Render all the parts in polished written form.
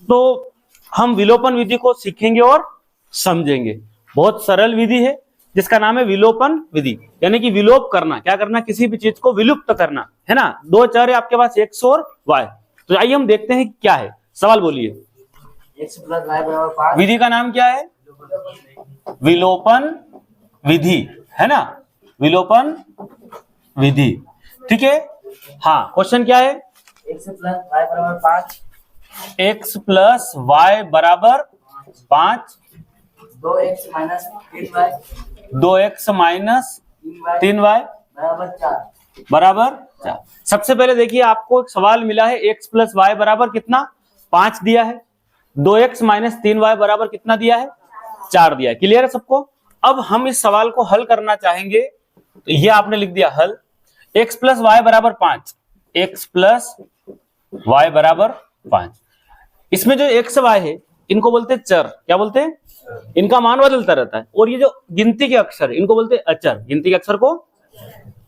तो हम विलोपन विधि को सीखेंगे और समझेंगे। बहुत सरल विधि है जिसका नाम है विलोपन विधि, यानी कि विलोप करना, क्या करना, किसी भी चीज को विलुप्त करना, है ना। दो चर है आपके पास, एक्स और वाई। तो आइए हम देखते हैं क्या है सवाल, बोलिए। x प्लस वाई बराबर 5। विधि का नाम क्या है? विलोपन विधि, है ना, विलोपन विधि। ठीक है, हाँ, क्वेश्चन क्या है? x प्लस वाई बराबर 5। x प्लस वाई बराबर 5, 2x minus 3y 2x minus 3y बराबर 4। बराबर 4। सबसे पहले देखिए, आपको एक सवाल मिला है, x प्लस वाई बराबर कितना, 5 दिया है, 2x माइनस 3y बराबर कितना दिया है, 4 दिया है। क्लियर है सबको? अब हम इस सवाल को हल करना चाहेंगे, तो ये आपने लिख दिया हल, x प्लस वाई बराबर 5, x प्लस वाई बराबर 5। इसमें जो x वाई है इनको बोलते हैं चर, क्या बोलते हैं, इनका मान बदलता रहता है। और ये जो गिनती के अक्षर इनको बोलते हैं अचर, गिनती के अक्षर को।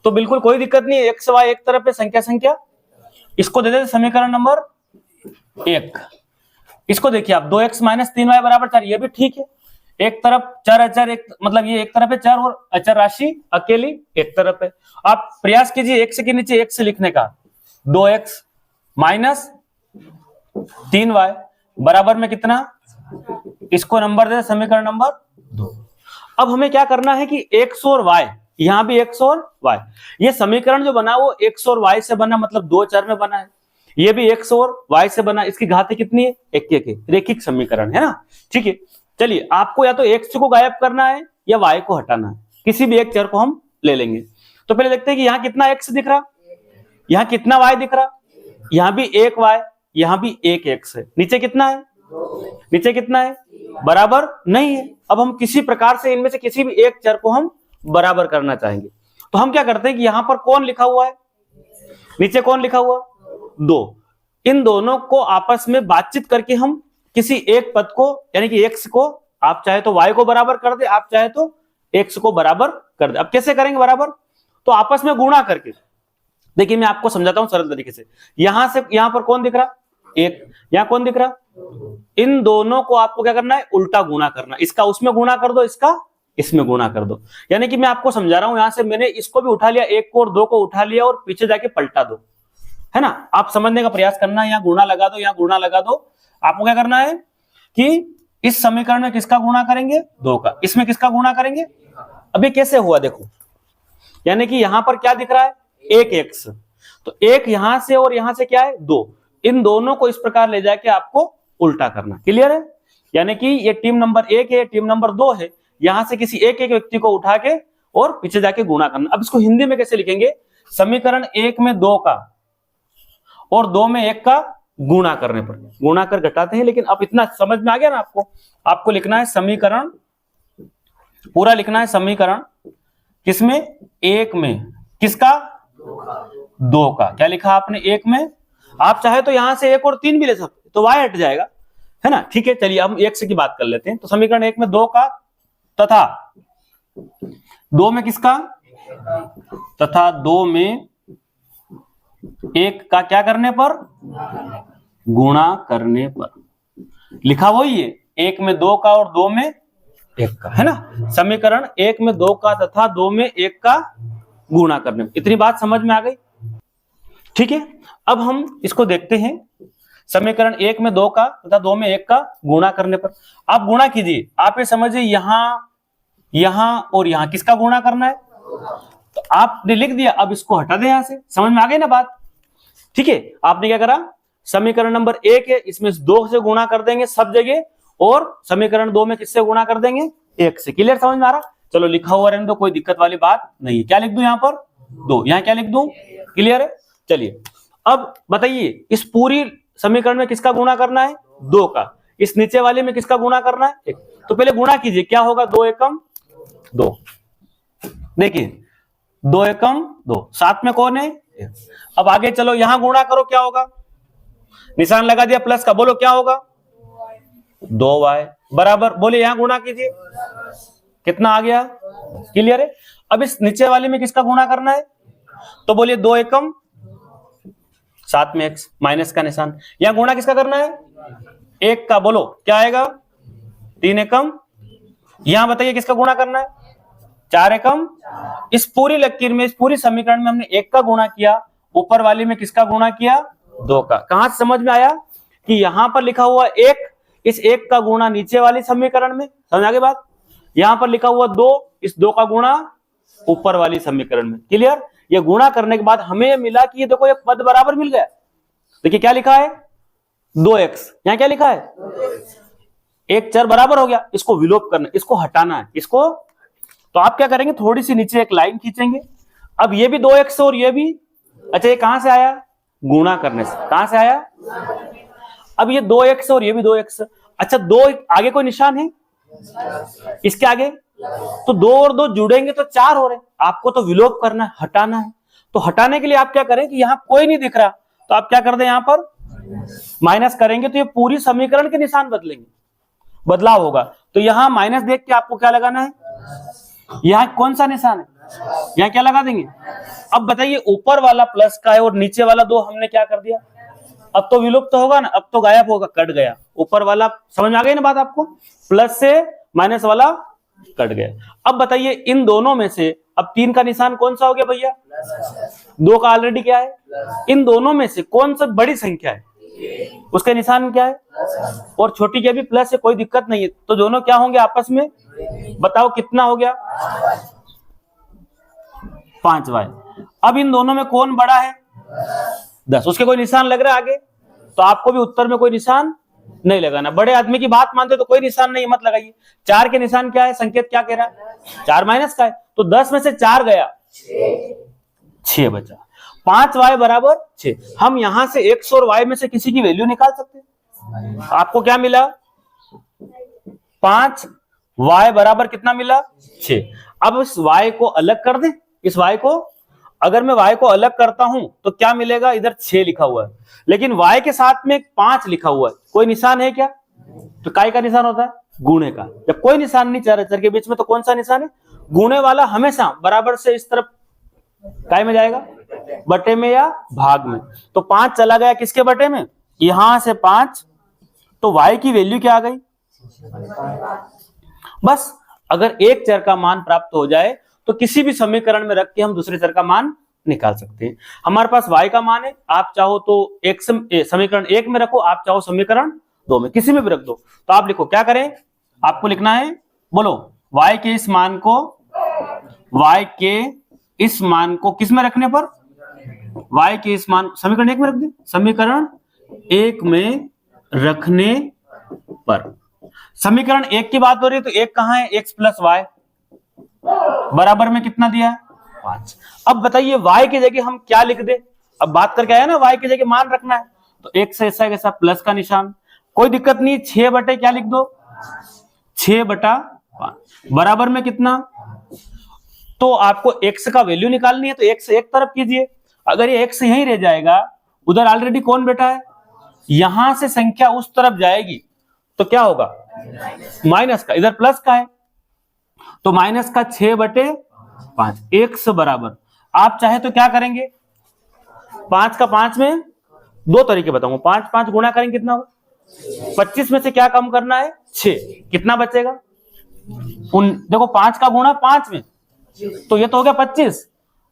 तो बिल्कुल कोई दिक्कत नहीं है, एक्स वाई एक तरफ है, संख्या संख्या, इसको दे देते समीकरण नंबर 1। इसको देखिए आप, 2x माइनस 3y बराबर 4, ये भी ठीक है। एक तरफ चर अचर, एक मतलब ये एक तरफ है चर और अचर राशि अकेली एक तरफ है। आप प्रयास कीजिए x के नीचे x लिखने का, 2x माइनस 3y बराबर में कितना, इसको नंबर दे समीकरण नंबर 2। अब हमें क्या करना है कि x और y, यहां भी x और y, ये समीकरण जो बना वो x और y से बना, मतलब दो चर में बना है। ये भी x और y से बना, इसकी घातें कितनी है, एक एक है, रेखिक समीकरण है ना। ठीक है, चलिए आपको या तो x को गायब करना है या y को हटाना है, किसी भी एक चर को हम ले लेंगे। तो पहले देखते हैं कि यहाँ कितना x दिख रहा, यहाँ कितना y दिख रहा, यहाँ भी एक y, यहाँ भी एक x है, नीचे कितना है, नीचे कितना है, बराबर नहीं है। अब हम किसी प्रकार से इनमें से किसी भी एक चर को हम बराबर करना चाहेंगे, तो हम क्या करते हैं कि यहां पर कौन लिखा हुआ है, नीचे कौन लिखा हुआ, 2, इन दोनों को आपस में बातचीत करके हम किसी एक पद को, यानी कि x को, आप चाहे तो y को बराबर कर दे, आप चाहे तो x को बराबर कर दे। अब कैसे करेंगे बराबर, तो आपस में गुणा करके। देखिए मैं आपको समझाता हूं सरल तरीके से। यहां से यहां पर कौन दिख रहा, एक, यहां कौन दिख रहा, इन दोनों को आपको क्या करना है, उल्टा गुणा करना। इसका उसमें गुणा कर दो, इसका इसमें गुणा कर दो। यानी कि मैं आपको समझा रहा हूं, यहां से मैंने इसको भी उठा लिया, एक को और दो को उठा लिया और पीछे जाके पलटा दो, है ना। आप समझने का प्रयास करना, यहाँ गुणा लगा दो, यहाँ गुणा लगा दो। आपको क्या करना है कि इस समीकरण में किसका गुणा करेंगे, 2 का, इसमें किसका गुणा करेंगे। अभी कैसे हुआ देखो, यानी कि यहां पर क्या दिख रहा है, एक x, तो एक यहां से और यहां से क्या है, 2, इन दोनों को इस प्रकार ले जाके आपको उल्टा करना। क्लियर है? यानी कि ये टीम नंबर 1 है, टीम नंबर 2 है, यहां से किसी एक एक व्यक्ति को उठा के और पीछे जाके गुणा करना। अब इसको हिंदी में कैसे लिखेंगे, समीकरण 1 में 2 का और 2 में 1 का गुणा करने पर, गुणा कर घटाते हैं। लेकिन अब इतना समझ में आ गया ना आपको, आपको लिखना है समीकरण, पूरा लिखना है समीकरण, किसमें, 1 में, किसका, 2 का। क्या लिखा आपने, 1 में, आप चाहे तो यहां से 1 और 3 भी ले सकते, तो y हट जाएगा, है ना। ठीक है, चलिए हम x की बात कर लेते हैं। तो समीकरण 1 में 2 का तथा 2 में किसका, तथा 2 में 1 का क्या करने पर, गुणा करने पर। लिखा वही है, 1 में 2 का और 2 में 1 का, है ना। समीकरण 1 में 2 का तथा 2 में 1 का गुणा करने पर। इतनी बात समझ में आ गई? ठीक है, अब हम इसको देखते हैं। समीकरण 1 में 2 का तथा 2 में 1 का गुणा करने पर आप गुणा कीजिए। आप ये समझिए, यहां, यहां और यहां किसका गुणा करना है, तो आपने लिख दिया। अब इसको हटा दें यहां से, समझ में आ गई ना बात। ठीक है, आपने क्या करा, समीकरण नंबर 1 है, इसमें 2 से गुणा कर देंगे सब जगह, और समीकरण 2 में किससे गुणा कर देंगे, 1 से। क्लियर, समझ में आ रहा? चलो लिखा हुआ रहने दो, कोई दिक्कत वाली बात नहीं है। क्या लिख दूं यहां पर, 2, यहां क्या लिख दूं, क्लियर है। चलिए अब बताइए, इस पूरी समीकरण में किसका गुणा करना है, 2 का, इस नीचे वाले में किसका गुणा करना है, 1। तो पहले गुणा कीजिए, क्या होगा, 2 एकम 2, देखिए 2 एकम 2, साथ में कौन है, 1। अब आगे चलो, यहां गुणा करो, क्या होगा, निशान लगा दिया प्लस का, बोलो क्या होगा, 2y बराबर, बोले यहां गुणा कीजिए, कितना आ गया, क्लियर है। अब इस नीचे वाले में किसका गुणा करना है, तो बोलिए 2 एकम, साथ में x, माइनस का निशान, यहां गुणा किसका करना है, 1 का बोलो क्या आएगा 3 एकम, यहां बताइए किसका गुणा करना है 4 एकम। इस पूरी लकीर में, इस पूरी समीकरण में हमने 1 का गुणा किया, ऊपर वाली में किसका गुणा किया 2 का। कहां से समझ में आया कि यहां पर लिखा हुआ 1, इस 1 का गुणा नीचे वाली समीकरण में, समझ आ गई बात। यहां पर लिखा हुआ 2, इस 2 का गुणा ऊपर वाली समीकरण में। क्लियर। ये गुणा करने के बाद हमें ये मिला कि ये देखो ये पद बराबर मिल गया। देखिए क्या लिखा है 2x, यहां क्या लिखा है एक चर बराबर हो गया। इसको विलोप करना, इसको हटाना है इसको। तो आप क्या करेंगे थोड़ी सी नीचे एक लाइन खींचेंगे। अब ये भी 2x और ये भी, अच्छा ये कहां से आया गुणा करने से। कहां से आया, अब ये 2x और ये भी 2x। अच्छा 2 आगे कोई निशान है इसके आगे, तो 2 और 2 जुड़ेंगे तो 4 हो रहे। आपको तो विलोप करना है, हटाना है। तो हटाने के लिए आप क्या करें कि यहां कोई नहीं दिख रहा, तो आप क्या कर दें यहां पर माइनस करेंगे, तो ये पूरी समीकरण के निशान बदलेंगे, बदलाव होगा। तो यहां माइनस देख के आपको क्या लगाना है, यहां कौन सा निशान है, यहां क्या लगा देंगे। अब बताइए ऊपर वाला प्लस का है और नीचे वाला 2 हमने क्या कर दिया, अब तो विलुप्त तो होगा ना, अब तो गायब होगा, कट गया ऊपर वाला। समझ में आ गई ना बात आपको, प्लस से माइनस वाला कट गया। अब बताइए इन दोनों में से अब 3 का निशान कौन सा हो गया भैया, 2 का ऑलरेडी क्या है। इन दोनों में से कौन सा बड़ी संख्या है, उसका निशान क्या है, और छोटी के भी प्लस है, कोई दिक्कत नहीं है। तो दोनों क्या होंगे आपस में, बताओ कितना हो गया 5y। अब इन दोनों में कौन बड़ा है 10, उसके कोई निशान लग रहा है आगे, तो आपको भी उत्तर में कोई निशान नहीं लगाना। बड़े आदमी की बात मानते तो कोई निशान नहीं मत लगाइए। 4 के निशान क्या है, संकेत क्या कह रहा है 4 माइनस का है, तो 10 में से 4 गया 6 बचा। 5y बराबर 6। हम यहां से x और y में से किसी की वैल्यू निकाल सकते हैं। आपको क्या मिला 5y बराबर कितना मिला 6। अब इस y को अलग कर दें, इस y को अगर मैं y को अलग करता हूं तो क्या मिलेगा, इधर 6 लिखा हुआ है, लेकिन y के साथ में 5 लिखा हुआ है, कोई निशान है क्या, तो काय का निशान होता है गुणे का। जब कोई निशान नहीं चर के बीच में तो कौन सा निशान है, गुणे वाला हमेशा बराबर से इस तरफ काय में जाएगा, बटे में या भाग में। तो 5 चला गया किसके बटे में, यहां से 5, तो y की वैल्यू क्या आ गई। बस अगर एक चर का मान प्राप्त हो जाए तो किसी भी समीकरण में रख के हम दूसरे चर का मान निकाल सकते हैं। हमारे पास y का मान है, आप चाहो तो एक समीकरण 1 में रखो, आप चाहो समीकरण 2 में, किसी में भी रख दो। तो आप लिखो क्या करें, आपको लिखना है, बोलो y के इस मान को, y के इस मान को किस में रखने पर, y के इस मान समीकरण 1 में रख दे, समीकरण 1 में रखने पर। समीकरण 1 की बात हो रही है तो 1 कहां है, x प्लस वाई बराबर में कितना दिया है 5। अब बताइए y की जगह हम क्या लिख दे, अब बात करके आया ना y की जगह मान रखना है, तो एक से ऐसा कैसा प्लस का निशान, कोई दिक्कत नहीं। 6 बटे क्या लिख दो 6 बटा 5 बराबर में कितना, तो आपको x का वैल्यू निकालनी है तो x एक तरफ कीजिए। अगर ये x यहीं रह जाएगा, उधर ऑलरेडी कौन बैठा है, यहां से संख्या उस तरफ जाएगी तो क्या होगा माइनस का, इधर प्लस का है तो माइनस का 6 बटे 5 x बराबर। आप चाहे तो क्या करेंगे 5 का 5 में 2 तरीके बताऊंगा, 5 5 गुणा करेंगे कितना होगा, 25 में से क्या कम करना है 6, कितना बचेगा देखो 5 का गुणा 5 में, तो ये तो हो गया 25,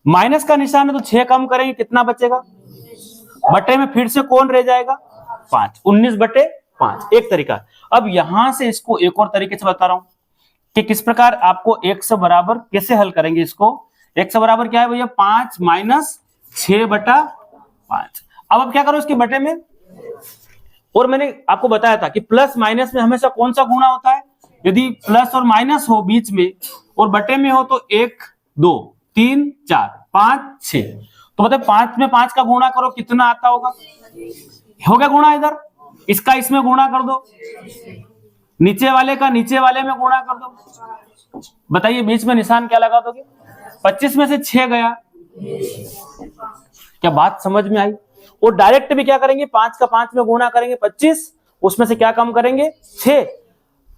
माइनस का निशान है तो 6 कम करेंगे कितना बचेगा, बटे में फिर से कौन रह जाएगा 5, 19 बटे 5 एक तरीका। अब यहां से इसको एक और तरीके से बता रहा हूं कि किस प्रकार आपको x बराबर कैसे हल करेंगे इसको। x बराबर क्या है भैया 5 माइनस 6 बटा 5। अब क्या करो इसके बटे में, और मैंने आपको बताया था कि प्लस माइनस में हमेशा कौन सा गुणा होता है, यदि प्लस और माइनस हो बीच में और बटे में हो तो 1 2 3 4 5 6, तो मतलब 5 में 5 का गुणा करो कितना आता होगा, हो गया गुणा, इधर इसका इसमें गुणा कर दो, नीचे वाले का नीचे वाले में गुणा कर दो। बताइए बीच में निशान क्या लगा दोगे, 25 में से 6 गया, क्या बात समझ में आई। और डायरेक्ट भी क्या करेंगे 5 का 5 में गुणा करेंगे 25, उसमें से क्या कम करेंगे 6,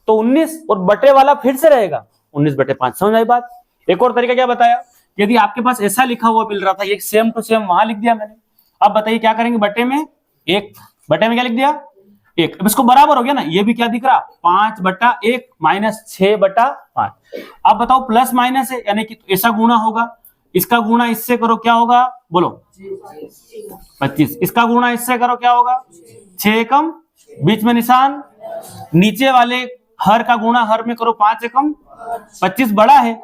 तो 19, और बटे वाला फिर से रहेगा 19 बटे 5। समझ आई बात। एक और तरीका क्या बताया, यदि आपके पास ऐसा लिखा हुआ मिल रहा था, ये सेम टू सेम वहां लिख दिया मैंने। अब बताइए क्या करेंगे, बटे में 1, बटे में क्या लिख दिया 1। अब इसको बराबर हो गया ना, ये भी क्या दिख रहा 5/1 माइनस 6/5। अब बताओ प्लस माइनस है यानी कि ऐसा गुणा होगा, इसका गुणा इससे करो क्या होगा बोलो 25, इसका गुणा इससे करो क्या होगा 6 एकम बीच में निशान, नीचे वाले हर का गुणा हर में करो 5 एकम 25 बड़ा है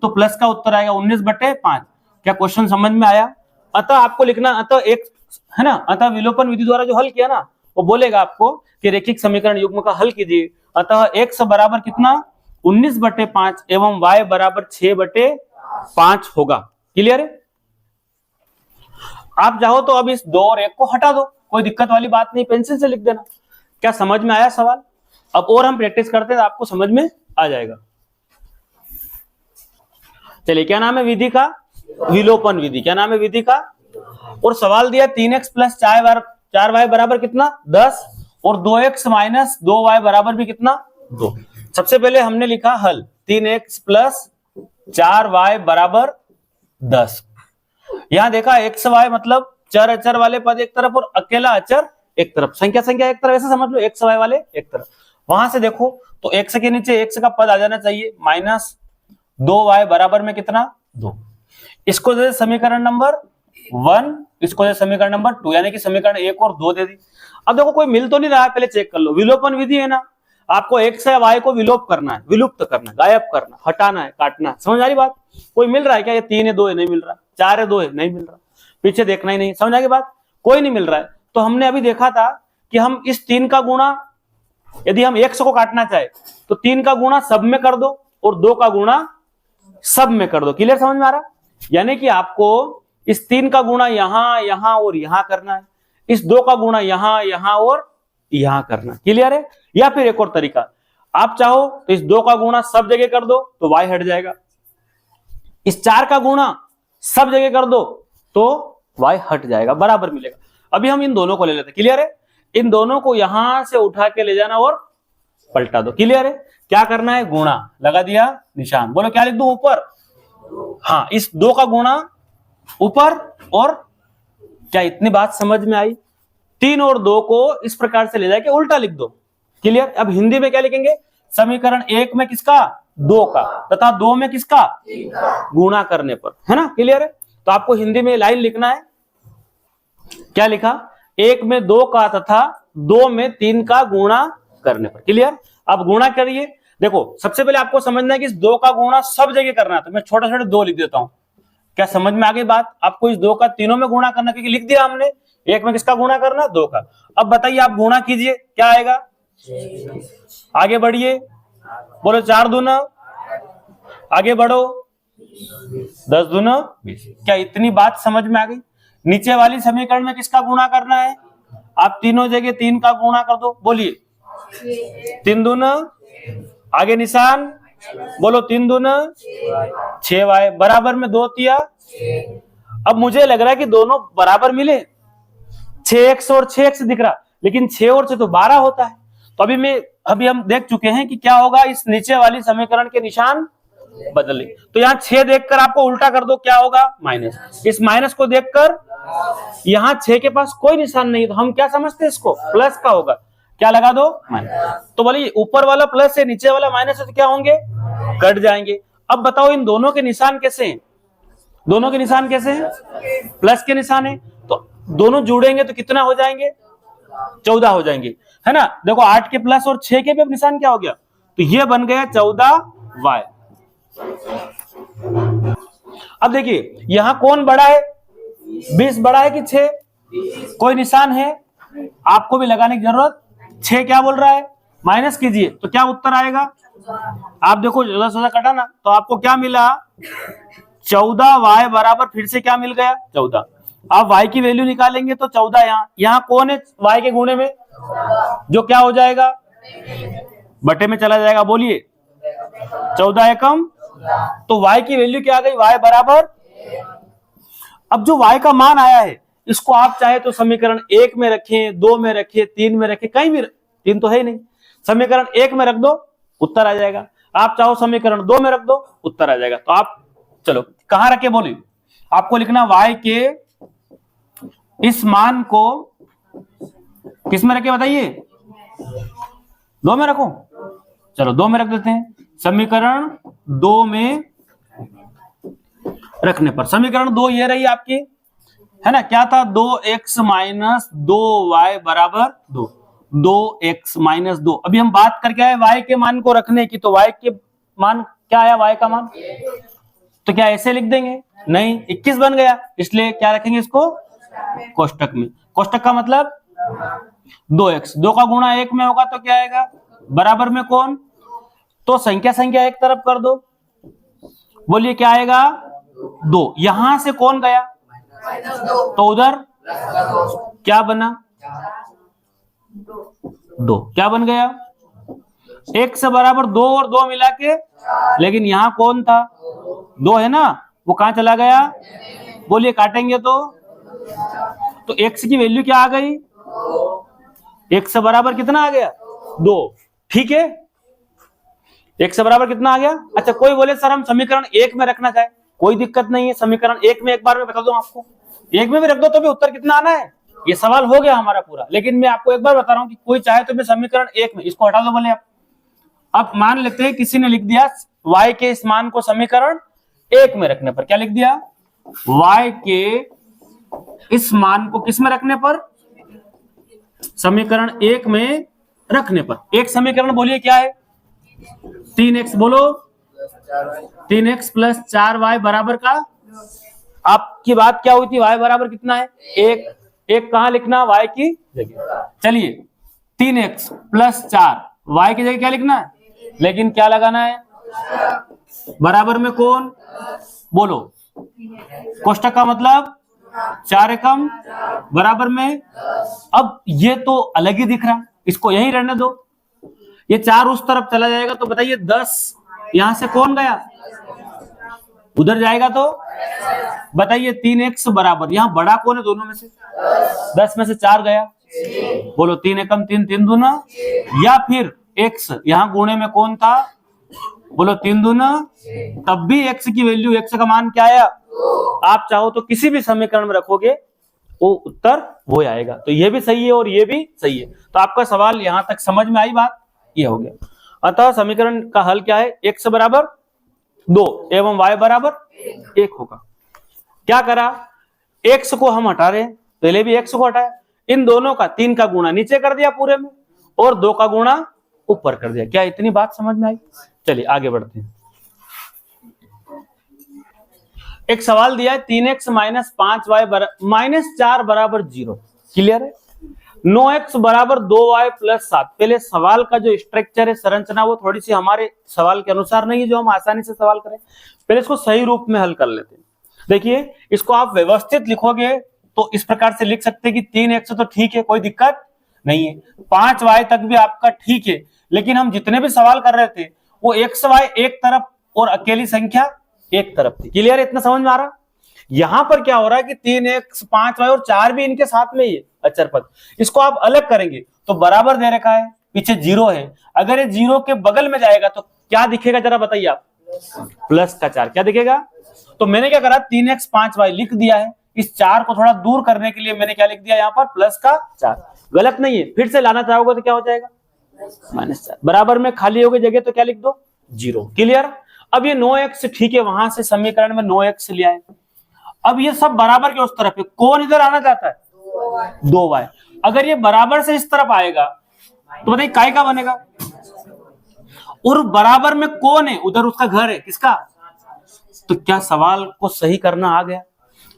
तो प्लस का उत्तर आएगा 19/5। क्या क्वेश्चन समझ में आया? अतः आपको लिखना अतः एक है ना, अतः विलोपन विधि द्वारा जो हल किया ना वो बोलेगा आपको कि रेखिक समीकरण युग्म का हल कीजिए। अतः x बराबर कितना 19/5 एवं y बराबर 6/5 होगा। क्लियर है? आप चाहो तो अब इस 2 और 1 को हटा दो, कोई दिक्कत वाली बात नहीं, पेंसिल से लिख देना। क्या समझ में आया सवाल? अब और हम प्रैक्टिस करते हैं तो आपको समझ में आ जाएगा। चलिए, क्या नाम है विधि का? विलोपन विधि। क्या नाम है विधि का? और सवाल दिया 3x प्लस 4y बराबर कितना 10 और 2x माइनस 2y बराबर भी कितना 2। सबसे पहले हमने लिखा हल 3x प्लस 4y बराबर 10। यहां देखा x y मतलब चर अचर वाले पद एक तरफ और अकेला अचर एक तरफ, संख्या एक तरफ, ऐसे समझ लो x y वाले एक तरफ। वहां से देखो तो x के नीचे x का पद आ जाना चाहिए माइनस 2y बराबर में कितना 2। इसको दे समीकरण नंबर 1, इसको दे समीकरण नंबर 2, यानी कि समीकरण 1 और 2 दे दी। अब देखो कोई मिल तो नहीं रहा है, पहले चेक कर लो। विलोपन विधि है ना, आपको x या y को विलोप करना है, विलुप्त करना है, गायब करना, हटाना है, काटना है। समझ आ रही बात? कोई मिल रहा है क्या? ये 3 है 2 है नहीं मिल रहा, 4 है 2 है नहीं मिल रहा, पीछे देखना ही नहीं। समझ आ गई बात? कोई नहीं मिल रहा है तो हमने अभी देखा था कि हम इस 3 का गुणा, यदि हम x को काटना चाहे तो 3 का गुणा सब में कर दो और 2 का गुणा सब में कर दो। क्लियर? समझ में आ रहा? यानी कि आपको इस 3 का गुणा यहां यहां और यहां करना है, इस 2 का गुणा यहां यहां और यहां करना। क्लियर है? या फिर एक और तरीका, आप चाहो तो इस 2 का गुणा सब जगह कर दो तो y हट जाएगा, इस 4 का गुणा सब जगह कर दो तो y हट जाएगा, बराबर मिलेगा। अभी हम इन दोनों को ले लेते हैं। क्लियर है? इन दोनों को यहां से उठा के ले जाना और पलटा दो। क्लियर है? क्या करना है? गुणा लगा दिया निशान। बोलो क्या लिख दूं ऊपर? हाँ, इस 2 का गुणा ऊपर और क्या इतनी बात समझ में आई? 3 और 2 को इस प्रकार से ले जाके उल्टा लिख दो। क्लियर? अब हिंदी में क्या लिखेंगे? समीकरण 1 में किसका 2 का तथा 2 में किसका गुणा करने पर, है ना? क्लियर है? तो आपको हिंदी में लाइन लिखना है, क्या लिखा? 1 में 2 का तथा 2 में 3 का गुणा करने पर। क्लियर? अब गुणा करिए। देखो सबसे पहले आपको समझना है कि इस 2 का गुणा सब जगह करना है, तो मैं छोटा छोटा 2 लिख देता हूं। क्या समझ में आ गई बात? आपको इस 2 का तीनों में गुणा करना, क्योंकि लिख दिया हमने 1 में किसका गुणा करना 2 का। अब बताइए आप गुणा कीजिए, क्या आएगा? आगे बढ़िए, बोलो 4 दूना, आगे बढ़ो 10 दूना 20। क्या इतनी बात समझ में आ गई? नीचे वाली समीकरण में किसका गुणा करना है? आप तीनों जगह 3 का गुणा कर दो। बोलिए 3 दूना, आगे निशान, बोलो 3 दूना 6y बराबर में 2 तिया। अब मुझे लग रहा है कि दोनों बराबर मिले, 6x और 6x दिख रहा, लेकिन 6 और 6 तो 12 होता है। तो अभी हम देख चुके हैं कि क्या होगा, इस नीचे वाली समीकरण के निशान बदले। तो यहाँ 6 देखकर आपको उल्टा कर दो, क्या होगा? माइनस। इस माइनस को देखकर यहाँ 6 के पास कोई निशान नहीं है, तो हम क्या समझते हैं? इसको प्लस का होगा। क्या लगा दो? माइनस। तो बोलिए ऊपर वाला प्लस है, नीचे वाला माइनस है, तो क्या होंगे? कट जाएंगे। अब बताओ इन दोनों के निशान कैसे हैं? दोनों के निशान कैसे हैं? प्लस के निशान है, तो दोनों जुड़ेंगे तो कितना हो जाएंगे? 14 हो जाएंगे, है ना? देखो 8 के प्लस और 6 के भी निशान क्या हो गया? तो ये बन गया 14y। अब देखिए यहां कौन बड़ा है? 20 बड़ा है कि 6? कोई निशान है आपको भी लगाने की जरूरत? 6 क्या बोल रहा है? माइनस कीजिए तो क्या उत्तर आएगा? आप देखो 14 कटा ना, तो आपको क्या मिला? 14y बराबर फिर से क्या मिल गया? 14। आप y की वैल्यू निकालेंगे तो 14 यहाँ कौन है y के गुणे में? जो क्या हो जाएगा? बटे में चला जाएगा। बोलिए 14 एकम, तो y की वैल्यू क्या आ गई? y बराबर। अब जो y का मान आया है इसको आप चाहे तो समीकरण 1 में रखें, 2 में रखें, 3 में रखें, कहीं भी, 3 तो है ही नहीं, समीकरण 1 में रख दो उत्तर आ जाएगा। आप चाहो समीकरण 2 में रख दो उत्तर आ जाएगा। तो आप चलो कहां रखे? बोलिए आपको लिखना y के इस मान को किस में रखे बताइए? 2 में रखो, चलो 2 में रख देते हैं। समीकरण 2 में रखने पर समीकरण 2 ये रही आपकी, है ना, क्या था, 2x माइनस 2y बराबर 2, 2x माइनस 2। अभी हम बात करके आए y के मान को रखने की, तो y के मान क्या आया, y का मान, तो क्या ऐसे लिख देंगे, नहीं, 21 बन गया, इसलिए क्या रखेंगे इसको कोष्टक में। कोष्टक का मतलब 2x, 2 का गुणा 1 में होगा तो क्या आएगा, बराबर में कौन, तो संख्या संख्या एक तरफ कर दो, बोलिए क्या आएगा, 2। यहां से कौन गया, तो उधर क्या बना, 2, क्या बन गया, x बराबर 2 और 2 मिला के, लेकिन यहां कौन था, 2 है ना, वो कहां चला गया, बोलिए काटेंगे तो x की वैल्यू क्या आ गई, x बराबर कितना आ गया, 2, ठीक है, x बराबर कितना आ गया। अच्छा कोई बोले सर हम समीकरण 1 में रखना चाहे, कोई दिक्कत नहीं है, समीकरण 1 में एक बार में बता दूं आपको, 1 में भी रख दो तो भी उत्तर कितना आना है, ये सवाल हो गया हमारा पूरा। लेकिन मैं आपको एक बार बता रहा हूं कि कोई चाहे तो मैं समीकरण 1 में, इसको हटा दो बोले आप। अब मान लेते हैं किसी ने लिख दिया y के इस मान को समीकरण 1 में रखने पर, क्या लिख दिया, y के इस मान को किस में रखने पर, समीकरण 1 में रखने पर। एक समीकरण बोलिए क्या है, 3x, बोलो 3x प्लस 4y बराबर का, आपकी बात क्या हुई थी, y बराबर कितना है, 1, 1 कहां लिखना, y की जगह, चलिए 3x प्लस 4 y की जगह क्या लिखना है, लेकिन क्या लगाना है, बराबर में कौन, बोलो, कोष्टक का मतलब 4 एकम बराबर में। अब ये तो अलग ही दिख रहा, इसको यहीं रहने दो, ये 4 उस तरफ चला जाएगा तो बताइए 10 यहां से कौन गया, उधर जाएगा तो बताइए 3x बराबर, यहां बड़ा कौन है दोनों में से, 10 में से 4 गया, बोलो 3 एकम 3, 3 दूना, या फिर x यहां गुणे में कौन था, बोलो 3 दूना, तब भी x की वैल्यू, x का मान क्या आया, आप चाहो तो किसी भी समीकरण में रखोगे वो उत्तर वो आएगा। तो ये भी सही है और ये भी सही है। तो आपका सवाल यहां तक समझ में आई बात, ये हो गया। अतः समीकरण का हल क्या है, x बराबर 2 एवं y बराबर 1 होगा। क्या करा, x को हम हटा रहे हैं, पहले भी x को हटाया, इन दोनों का 3 का गुणा नीचे कर दिया पूरे में और 2 का गुणा ऊपर कर दिया। क्या इतनी बात समझ में आई, चलिए आगे बढ़ते हैं। एक सवाल दिया है 3x माइनस 5y माइनस 4 बराबर 0, क्लियर है। 9x बराबर 2y प्लस 7। पहले सवाल का जो स्ट्रक्चर है, संरचना, वो थोड़ी सी हमारे सवाल के अनुसार नहीं है जो हम आसानी से सवाल करें, पहले इसको सही रूप में हल कर लेते हैं। देखिए इसको आप व्यवस्थित लिखोगे तो इस प्रकार से लिख सकते हैं कि 3x तो ठीक है, कोई दिक्कत नहीं है, 5y तक भी आपका ठीक है, लेकिन हम जितने भी सवाल कर रहे थे वो xy एक तरफ और अकेली संख्या एक तरफ थी। क्लियर है, इतना समझ में आ रहा। यहां पर क्या हो रहा है कि 3x 5y और 4 भी इनके साथ में ही है अचर पद, इसको आप अलग करेंगे तो बराबर दे रखा है, पीछे 0 है, अगर ये 0 के बगल में जाएगा तो क्या दिखेगा जरा बताइए आप, प्लस का 4, क्या दिखेगा। तो मैंने क्या करा, 3x 5y लिख दिया है, इस 4 को थोड़ा दूर करने के लिए मैंने क्या लिख दिया यहाँ पर, प्लस का 4, गलत नहीं है, फिर से लाना चाहोगे तो क्या हो जाएगा, -4, बराबर में खाली हो गई जगह तो क्या लिख दो, 0। क्लियर। अब ये 9x ठीक है, वहां से समीकरण में 9x लिया है, अब ये सब बराबर के उस तरफ है, कौन इधर आना चाहता है, 2y। अगर ये बराबर से इस तरफ आएगा तो बताइए काय का बनेगा, और बराबर में कौन है, उधर उसका घर है, किसका। तो क्या सवाल को सही करना आ गया,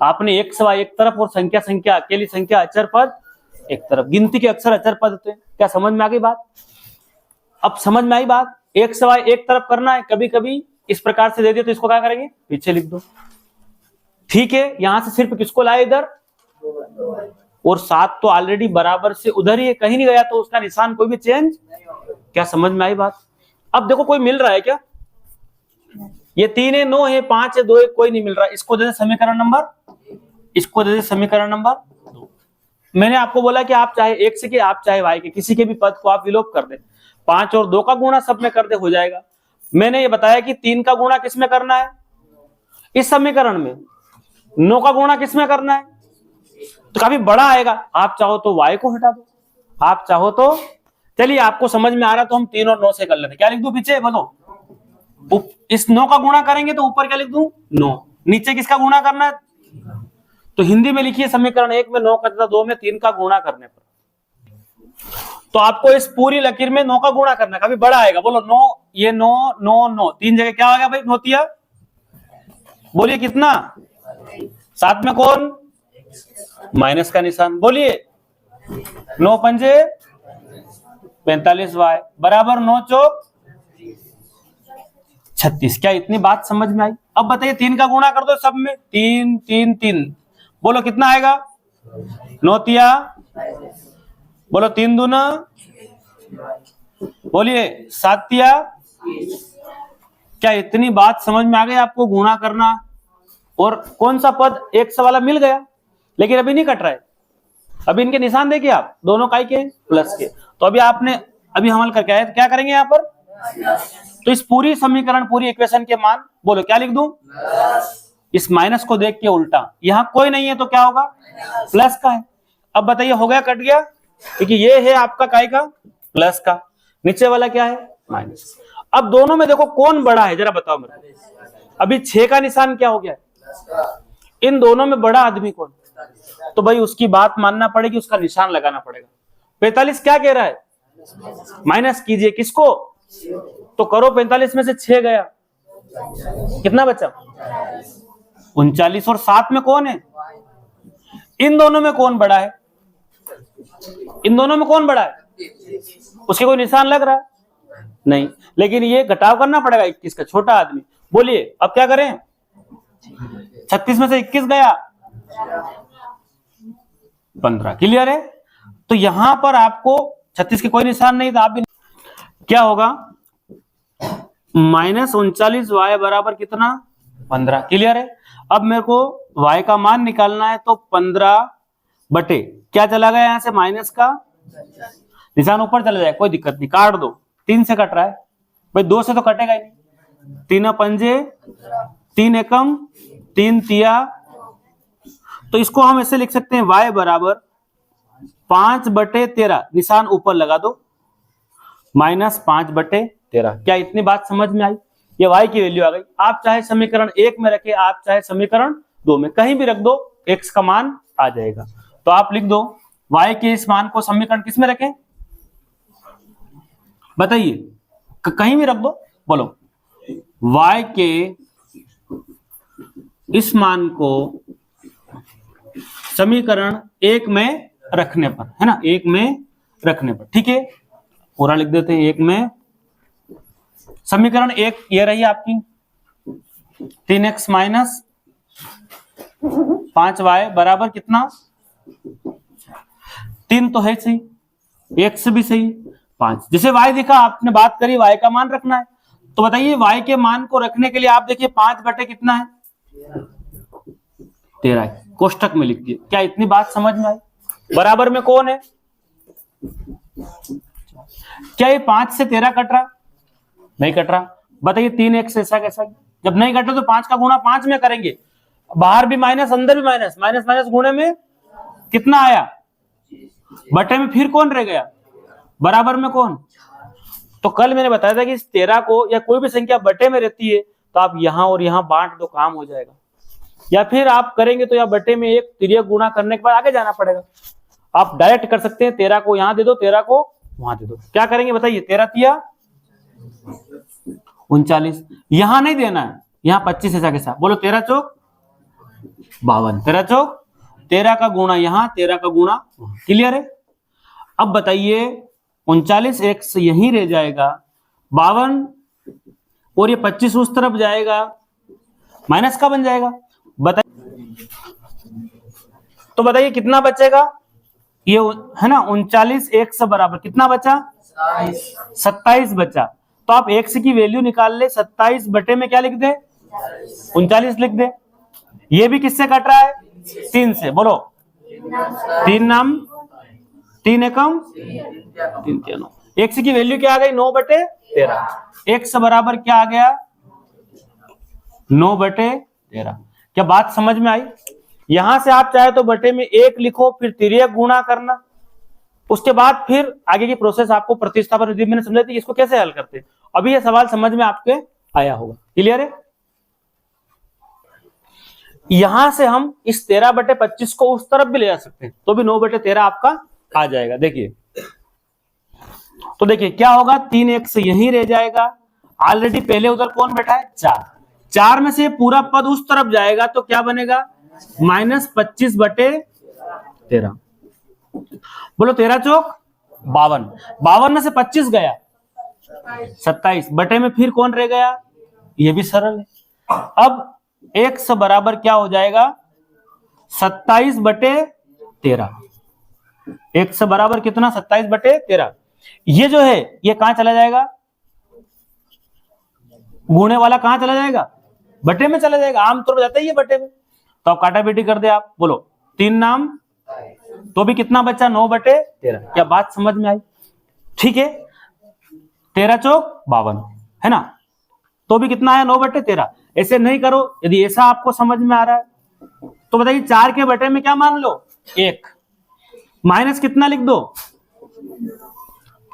आपने x y एक तरफ और संख्या संख्या अकेली संख्या अचर पद एक तरफ, गिनती के अक्षर अचर पद होते हैं। क्या समझ में आ गई बात, अब समझ में आई बात। x y एक तरफ करना है, कभी कभी इस प्रकार से दे दिया तो इसको क्या करेंगे, पीछे लिख दो, ठीक है। यहां से सिर्फ किसको लाए, इधर, और 7 तो ऑलरेडी बराबर से उधर ही है, कहीं नहीं गया, तो उसका निशान कोई भी चेंज। क्या समझ में आई बात। अब देखो कोई मिल रहा है क्या, ये 3 है, 9 है, 5 है, 2 है, कोई नहीं मिल रहा, इसको दे दे समीकरण नंबर, इसको दे दे समीकरण नंबर 2। मैंने आपको बोला कि आप चाहे x के आप चाहे y के किसी के भी पद को आप विलोप कर दे, 5 और 2 का गुणा सब में कर दे, हो जाएगा। मैंने ये बताया कि 3 का गुणा किस में करना है, इस समीकरण में, 9 का गुणा किस में करना है, तो काफी बड़ा आएगा, आप चाहो तो y को हटा दो, आप चाहो तो चलिए आपको समझ में आ रहा तो हम 3 और 9 से कर लेते। क्या लिख दूं पीछे बोलो? इस 9 का गुणा करेंगे तो ऊपर क्या लिख दूं? 9। नीचे किसका गुणा करना है? तो हिंदी में लिखिए समीकरण 1 में 9 का तथा 2 में 3 का गुणा करने पर। तो आपको इस पूरी लकीर में 9 का गुणा करना है, कभी बड़ा आएगा। बोलो 9, ये 9 9 9 3 जगह क्या आ गया भाई? नोतिया बोलिए कितना? साथ में कौन? माइनस का निशान। बोलिए 9 पंजे 45y बराबर 9 चौक 36। क्या इतनी बात समझ में आई? अब बताइए 3 का गुणा कर दो सब में। 3 3 3 बोलो कितना आएगा? 9 तिया बोलो 3 दूना बोलिए 7 तिया। क्या इतनी बात समझ में आ गई आपको? गुणा करना और कौन सा पद एक वाला मिल गया, लेकिन अभी नहीं कट रहा है। अभी इनके निशान देखिए आप, दोनों काय के प्लस के। तो अभी आपने अभी हल करके आए, क्या करेंगे यहाँ पर? तो इस पूरी समीकरण पूरी इक्वेशन के मान बोलो क्या लिख दूं? इस माइनस को देख के उल्टा, यहां कोई नहीं है तो क्या होगा? प्लस का है। अब बताइए हो गया? कट गया? क्योंकि ये है आपका काय का? प्लस का। नीचे वाला क्या है? माइनस। अब दोनों में देखो कौन बड़ा है, जरा बताओ मेरे को। अभी 6 का निशान क्या हो गया? इन दोनों में बड़ा आदमी कौन? तो भाई उसकी बात मानना पड़ेगी, उसका निशान लगाना पड़ेगा। 45 क्या कह रहा है? माइनस कीजिए किसको? तो करो 45 में से 6 गया, कितना बचा? 39। और 7 में कौन है? इन दोनों में कौन बड़ा है? इन दोनों में कौन बड़ा है? उसके कोई निशान लग रहा है? नहीं, लेकिन ये घटाव करना पड़ेगा 21 का, छोटा आदमी। बोलिए अब क्या करें? 36 में से 21 गया 15। क्लियर है? तो यहां पर आपको 36 के कोई निशान नहीं था, आप भी क्या होगा? -39y बराबर कितना? 15। क्लियर है? अब मेरे को y का मान निकालना है, तो 15 बटे क्या चला गया यहां से? माइनस का निशान ऊपर चला जाए, कोई दिक्कत नहीं, काट दो। 3 से कट रहा है भाई, 2 से तो कटेगा ही नहीं। 3 पंजे 3 एकम 3 तिया। तो इसको हम ऐसे लिख सकते हैं y बराबर 5 बटे 13, निशान ऊपर लगा दो, -5 बटे 13। क्या इतनी बात समझ में आई? ये y की वैल्यू आ गई। आप चाहे समीकरण 1 में रखे, आप चाहे समीकरण 2 में, कहीं भी रख दो, x का मान आ जाएगा। तो आप लिख दो y के इस मान को समीकरण किस में रखें? बताइए, कहीं भी रख दो। बोलो y के इस मान को समीकरण 1 में रखने पर, है ना, 1 में रखने पर, ठीक है, पूरा लिख देते हैं 1 में। समीकरण 1 ये रही आपकी, 3x माइनस 5y बराबर कितना? 3 तो है सही, x भी सही, 5। जैसे y दिखा, आपने बात करी y का मान रखना है, तो बताइए y के मान को रखने के लिए आप देखिए 5 बटे कितना है? 13 है, कोष्टक में लिख दिए। क्या इतनी बात समझ में आई? बराबर में कौन है? क्या ये 5 से 13 कट रहा? नहीं कट रहा। बताइए 3x ऐसा कैसा? जब नहीं कटे तो 5 का गुणा 5 में करेंगे, बाहर भी माइनस अंदर भी माइनस, माइनस माइनस गुणे में कितना आया? बटे में फिर कौन रह गया? बराबर में कौन? तो कल मैंने बताया था कि इस 13 को या कोई भी संख्या बटे में रहती है तो आप यहां और यहां बांट दो, काम हो जाएगा। या फिर आप करेंगे तो या बटे में एक तिर्यक गुणा करने के बाद आगे जाना पड़ेगा। आप डायरेक्ट कर सकते हैं, 13 को यहां दे दो, 13 को वहां दे दो। क्या करेंगे बताइए? 13 तिया 39, यहां नहीं देना है, यहां 25 ऐसा कैसा? बोलो 13 चौक 52, 13 चौक 13 का गुणा यहां, 13 का गुणा। क्लियर है? अब बताइए 39x यहीं रह जाएगा, 52 और ये 25 उस तरफ जाएगा, माइनस का बन जाएगा। बताइए, तो बताइए कितना बचेगा? ये है ना 39x बराबर कितना बचा? 27 बचा। तो आप x की वैल्यू निकाल ले, 27 बटे में क्या लिख दे? 39 लिख दे। ये भी किससे कट रहा है? 3 से। बोलो 3 नाम 3 एकम 3 9। x की वैल्यू क्या आ गई? 9 बटे 13। x बराबर क्या आ गया? 9 बटे 13। क्या बात समझ में आई? यहां से आप चाहे तो बटे में 1 लिखो, फिर तिर्यक गुणा करना, उसके बाद फिर आगे की प्रोसेस आपको प्रतिस्थापन विधि मैंने समझाई थी, इसको कैसे हल करते हैं। अभी ये सवाल समझ में आपके आया होगा, क्लियर है। यहां से हम इस 13/25 को उस तरफ भी ले जा सकते हैं, तो भी 9/13 आपका आ जाएगा। देखिए, तो देखिए क्या होगा, 3x यहीं रह जाएगा, ऑलरेडी पहले उधर कौन बैठा है, 4 में से पूरा पद उस तरफ जाएगा तो क्या बनेगा, -25/13। बोलो 13 चौक 52, 52 में से 25 गया 27, बटे में फिर कौन रह गया, ये भी सरल है। अब x बराबर क्या हो जाएगा, 27/13। x बराबर कितना, 27/13। ये जो है ये कहां चला जाएगा, गुणे वाला कहां चला जाएगा, बटे में चला जाएगा, आमतौर पर जाता है ये बटे में। तो आप काटा बेटी कर दे आप, बोलो 3 नाम, तो भी कितना बचा, 9/13। क्या बात समझ में आई, ठीक है। 13 चौक 52 है ना, तो भी कितना है, 9/13। ऐसे नहीं करो, यदि ऐसा आपको समझ में आ रहा है तो बताइए 4 के बटे में क्या मान लो, 1, माइनस कितना लिख दो।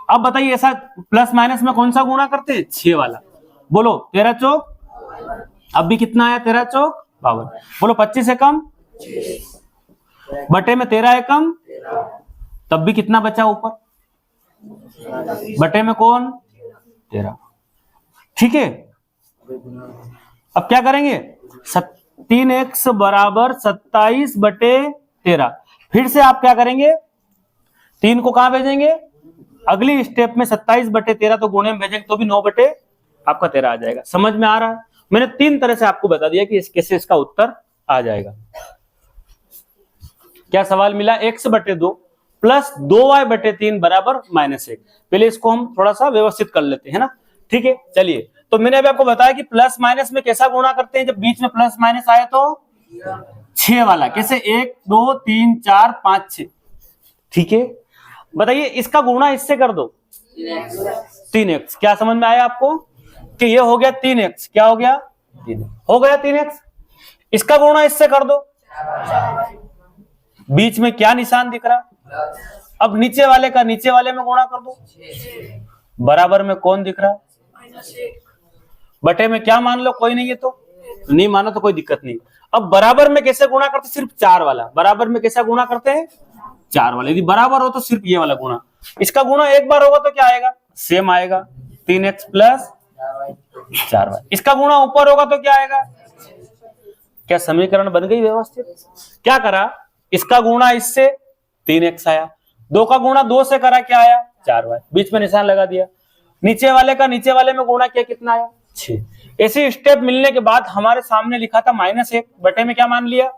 अब बताइए ऐसा प्लस माइनस में कौन सा गुणा करते हैं, 6 वाला। बोलो 13 चौक, अब भी कितना आया, 13 चौक 52। बोलो 25 एकम, बटे में 13 एकम, तब भी कितना बचा ऊपर, बटे में कौन, 13। ठीक है, अब क्या करेंगे, 3x बराबर 27/13। फिर से आप क्या करेंगे, 3 को कहां भेजेंगे, अगली स्टेप में 27/13 तो गुणे में भेजेंगे, तो भी 9 आपका 13 आ जाएगा। समझ में आ रहा है, मैंने 3 तरह से आपको बता दिया कि कैसे इसका उत्तर आ जाएगा। क्या सवाल मिला, x/2 प्लस 2y/3 बराबर -1। पहले इसको हम थोड़ा सा व्यवस्थित कर लेते हैं ना, ठीक है। चलिए, तो मैंने अभी आपको बताया कि प्लस माइनस में कैसा गुणा करते हैं, जब बीच में प्लस माइनस आए तो 6 वाला, कैसे 1 2 3 4 5 6, ठीक है। बताइए इसका गुणा इससे कर दो, 3x। क्या समझ में आया आपको कि ये हो गया 3x, क्या हो गया, 3 हो गया 3x। इसका गुणा इससे कर दो, बीच में क्या निशान दिख रहा, अब नीचे वाले का नीचे वाले में गुणा कर दो, बराबर में कौन दिख रहा, बटे में क्या मान लो, कोई नहीं है तो नहीं मानो तो कोई दिक्कत नहीं। अब बराबर में कैसे गुणा करते, सिर्फ 4 वाला, बराबर में कैसा गुणा करते हैं, 4 वाला। यदि बराबर हो तो सिर्फ ये वाला गुणा, इसका गुणा एक बार होगा तो क्या आएगा, सेम आएगा, 3x प्लस 4y। इसका गुणा ऊपर होगा तो क्या आएगा, क्या समीकरण बन गई व्यवस्थित। क्या करा, इसका गुणा इससे 3x आया, 2 का गुणा 2 से करा, क्या आया, 4y, बीच में निशान लगा दिया, नीचे वाले का नीचे वाले में गुणा किया, कितना आया, 6। ऐसी स्टेप मिलने के बाद हमारे सामने लिखा था -1, बटे में क्या मान लिया,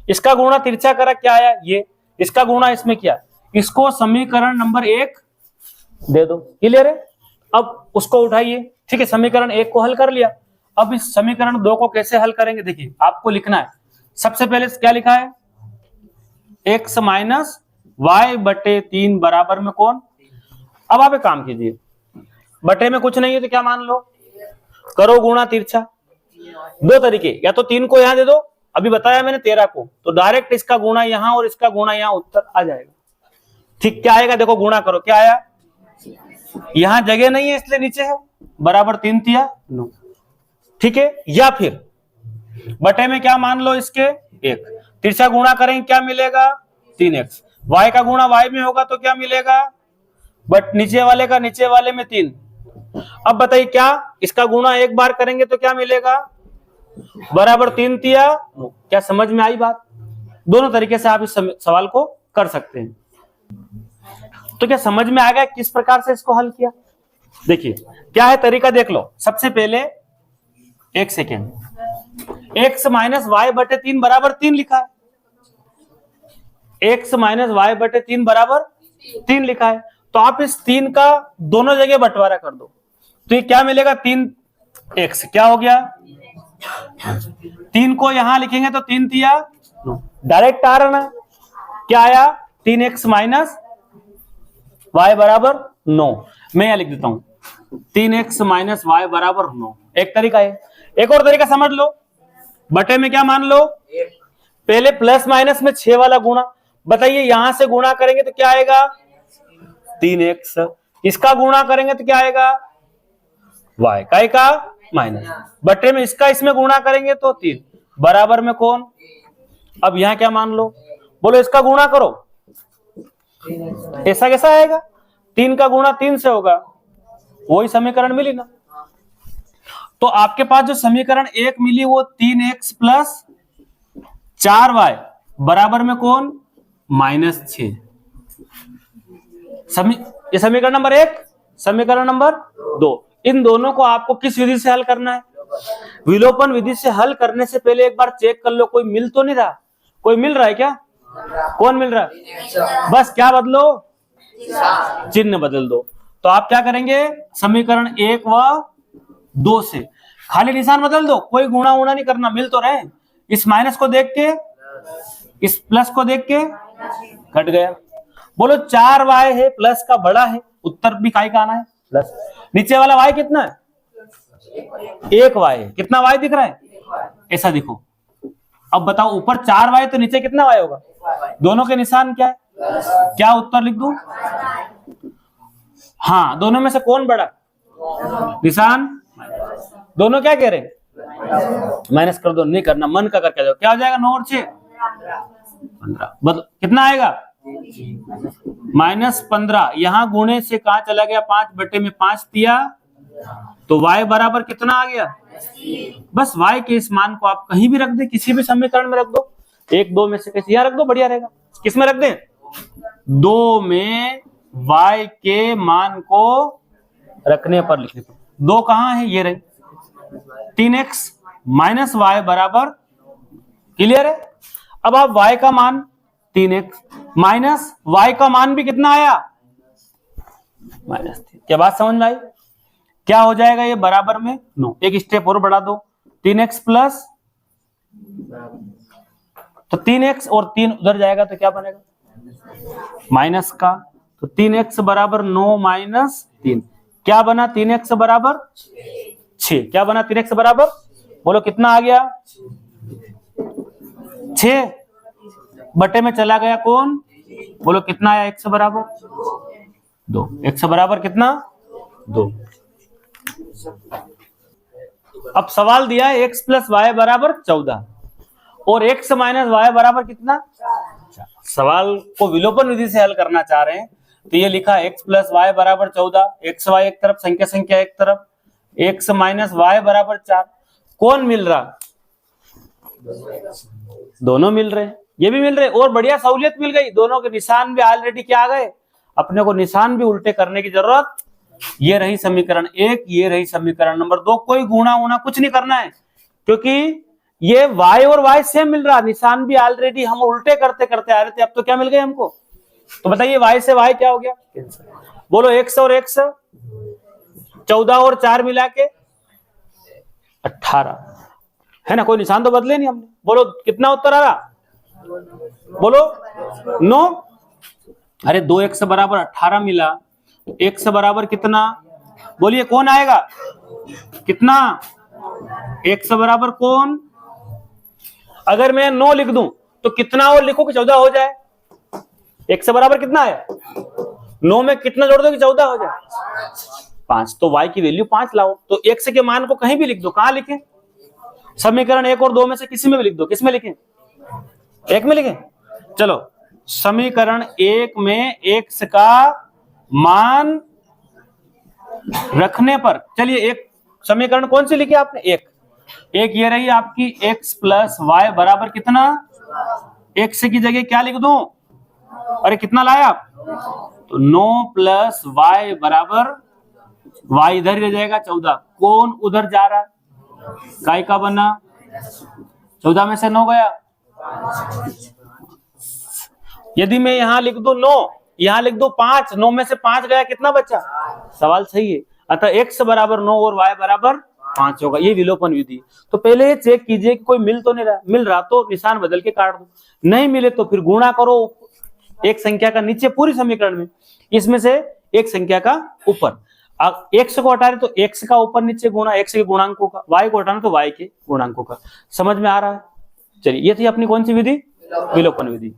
इसका गुणा तिरछा करा, क्या आया ये, इसका गुणा इसमें किया, इसको समीकरण नंबर 1 दे दो, क्लियर है। अब उसको उठाइए, ठीक है, समीकरण 1 को हल कर लिया। अब इस समीकरण 2 को कैसे हल करेंगे, देखिए आपको लिखना है, सबसे पहले क्या लिखा है, x - y/3 बराबर में कौन। अब आप एक काम कीजिए, बटे में कुछ नहीं है तो क्या मान लो, करो गुणा तिरछा। 2 तरीके, या तो 3 को यहां दे दो, अभी बताया मैंने 13 को, तो डायरेक्ट इसका गुणा यहां और इसका गुणा यहां, उत्तर आ जाएगा। ठीक, क्या आएगा, देखो गुणा करो, क्या आया, यहां जगह नहीं है इसलिए नीचे है, बराबर 3 तिया 9, ठीक है। या फिर बटे में क्या मान लो, इसके 1, तिरछा गुणा करेंगे क्या मिलेगा, 3x, y का गुणा y में होगा तो क्या मिलेगा, बट नीचे वाले का नीचे वाले में 3। अब बताइए क्या, इसका गुणा एक बार करेंगे तो क्या मिलेगा, बराबर 3 तिया 9। क्या समझ में आई बात, दोनों तरीके से आप इस सवाल को कर सकते हैं। तो क्या समझ में आ गया किस प्रकार से इसको हल किया। देखिए क्या है तरीका, देख लो। सबसे पहले एक सेकेंड, x - y/3 बराबर 3 लिखा है, x - y/3 बराबर 3 लिखा है, तो आप इस 3 का दोनों जगह बंटवारा कर दो, तो ये क्या मिलेगा, 3x, क्या हो गया, 3 को यहां लिखेंगे तो 3 तिया 9, डायरेक्ट आ रहा ना, क्या आया, 3x - y बराबर 9। मैं यहां लिख देता हूं 3x - y बराबर 9, एक तरीका है। एक और तरीका समझ लो, बटे में क्या मान लो, पहले प्लस माइनस में 6 वाला गुणा, बताइए यहां से गुणा करेंगे तो क्या आएगा, 3x, इसका गुणा करेंगे तो क्या आएगा y, काय का माइनस, बटे में इसका इसमें गुणा करेंगे तो 3, बराबर में कौन, अब यहां क्या मान लो, बोलो इसका गुणा करो, ऐसा कैसा आएगा, 3 का गुणा 3 से होगा, वही समीकरण मिली ना। तो आपके पास जो समीकरण 1 मिली वो 3x प्लस 4y बराबर में कौन, -6। ये समीकरण नंबर 1, समीकरण नंबर 2, इन दोनों को आपको किस विधि से हल करना है, विलोपन विधि से हल करने से पहले एक बार चेक कर लो कोई मिल तो नहीं रहा, कोई मिल रहा है क्या, कौन मिल रहा है, बस क्या बदलो, चिन्ह बदल दो। तो आप क्या करेंगे, समीकरण 1 व 2 से खाली निशान बदल दो, कोई गुणा उणा नहीं करना, मिल तो रहे, इस माइनस को देख के इस प्लस को देख के कट गया, बोलो 4y है, प्लस का बड़ा है, उत्तर भी काय का आना है प्लस, नीचे वाला y कितना है, 1y है, कितना y दिख रहा है, ऐसा दिखो। अब बताओ ऊपर 4y तो नीचे कितना y होगा, दोनों के निशान क्या है, क्या उत्तर लिख दूं, हाँ दोनों में से कौन बड़ा, निशान, दोनों क्या कह रहे हैं, माइनस कर दो, नहीं करना, मन का करके जाओ, क्या हो जाएगा 9 और 6 15, बदलो कितना आएगा -15, यहां गुणे से कहा चला गया, 5 बटे में 5 दिया, तो y बराबर कितना आ गया, बस y के इस मान को आप कहीं भी रख दे, किसी भी समीकरण में रख दो, 1 2 में से किसी यहाँ रख दो, बढ़िया रहेगा, किस में रख दें, 2 में y के मान को रखने पर लिखने पर, 2 कहां है, ये रहे, 3x माइनस y बराबर, क्लियर है। अब आप y का मान 3x माइनस y का मान भी कितना आया, -3, क्या बात समझ में आई, क्या हो जाएगा ये बराबर में 9, एक स्टेप और बढ़ा दो, 3x प्लस, तो 3x और 3 उधर जाएगा तो क्या बनेगा माइनस का, तो 3x बराबर 9 माइनस 3, क्या बना 3x बराबर 6, क्या बना 3x बराबर, बोलो कितना आ गया 6, बटे में चला गया कौन, बोलो कितना आया, x बराबर 2, x बराबर कितना 2। अब सवाल दिया है x प्लस वाई बराबर 14 और x माइनस वाई बराबर कितना, सवाल को विलोपन विधि से हल करना चाह रहे हैं, तो ये लिखा x प्लस वाई बराबर 14, एक्स वाई एक तरफ, संख्या एक तरफ, x माइनस वाई बराबर 4, कौन मिल रहा, दोनों मिल रहे, ये भी मिल रहे, और बढ़िया सहूलियत मिल गई, दोनों के निशान भी ऑलरेडी क्या आ गए, अपने को निशान भी उल्टे करने की जरूरत, ये रही समीकरण 1, ये रही समीकरण नंबर 2, कोई गुणा उणा कुछ नहीं करना है, क्योंकि ये y और y सेम मिल रहा, निशान भी ऑलरेडी हम उल्टे करते करते आ रहे थे, अब तो क्या मिल गए हमको, तो बताइए y से y क्या हो गया, बोलो x और x 14 और 4 मिला के 18 है ना, कोई निशान तो बदले नहीं हमने, बोलो कितना उत्तर आ रहा, बोलो 9, अरे 2x बराबर 18 मिला, तो x बराबर कितना, बोलिए कौन आएगा, कितना, x बराबर कौन, अगर मैं 9 लिख दूं तो कितना और लिखो कि 14 हो जाए, x बराबर कितना है, 9 में कितना जोड़ दो कि 14 हो जाए, 5, तो y की वैल्यू 5 लाओ, तो x के मान को कहीं भी लिख दो, कहां लिखें, समीकरण 1 और 2 में से किसी में भी लिख दो, किस में लिखें, 1 में लिखें, चलो समीकरण 1 में x का मान रखने पर, चलिए एक समीकरण कौन सी लिखी आपने, एक ये रही आपकी x प्लस वाई बराबर कितना, x की जगह क्या लिख दूं, अरे कितना लाया आप, तो 9 प्लस वाई बराबर, y इधर ही रह जाएगा 14, कौन उधर जा रहा है, काय का बना, 14 में से 9 गया, यदि मैं यहां लिख दूं 9, यहां लिख दो 5, 9 में से 5 गया, कितना बचा, सवाल सही है, अतः x बराबर 9 और y बराबर 5 होगा, ये विलोपन विधि। तो पहले ये चेक कीजिए कि कोई मिल तो नहीं रहा, मिल रहा तो निशान बदल के काट दो, नहीं मिले तो फिर गुणा करो एक संख्या का नीचे पूरी समीकरण में, इसमें से एक संख्या का ऊपर, x को हटा रहे तो x का ऊपर नीचे गुणा x के गुणांकों का, y को हटाना तो y के गुणांकों का, समझ में आ रहा है, चलिए ये थी अपनी कौन सी विधि, विलोपन विधि।